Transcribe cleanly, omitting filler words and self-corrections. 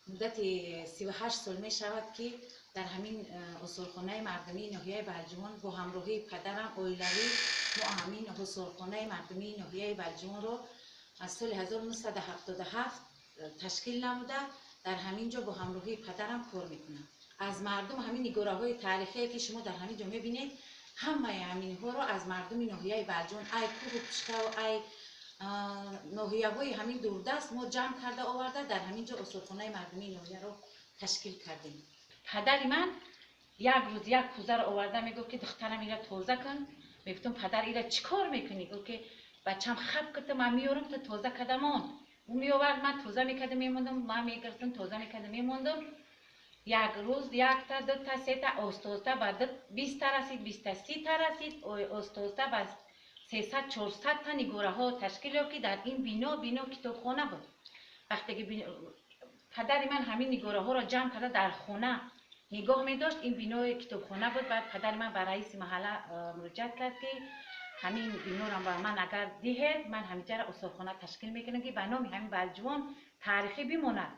مدت 38 سال می شود که در همین اصولخانه مردمی ناحیه بلجوان با همراهی پدرم اویلوی ما همین اصولخانه مردمی ناحیه بلجوان رو از سال 1977 تشکیل نموده در همین جا با همراهی پدرم کار میکنم. از مردم همین نگاره‌های تاریخی که شما در همین جا میبینید همه همین ها رو از مردم ناحیه بلجوان ای کوه و پشته و ای ناحیه های همین دوردست ما جمع کرده آورده در همین جا اصولخانه مردمی ناحیه رو تشکیل کردیم. پدر من یک روز یک کوزه رو آورده میگفت که دخترم ایره توزه کن. میگفتم پدر ایره چیکار میکنی؟ گفت که بچم خب کته من میارم تو توزه کدمان. اون میآورد من توزه میکردم میموندم، من میگرفتم توزه میکردم میموندم. یک روز یک تا دو تا سه تا استوسته بعد 20 تا رسید، 20 تا 30 تا رسید، استوسته بعد 300 400 تا نگاره ها تشکیل یافت که در این بنا کتابخانه بود. وقتی که پدر من همین نگاره ها را جمع کرده در خونه نگاه می داشت، این بنا کتابخانه بود. بعد پدر من به رئیس محله مراجعت کرد که همین بنا را به من اگر دهید من همینجا را اصولخانه تشکیل میکنم که به نام همین بلجوان تاریخی بماند.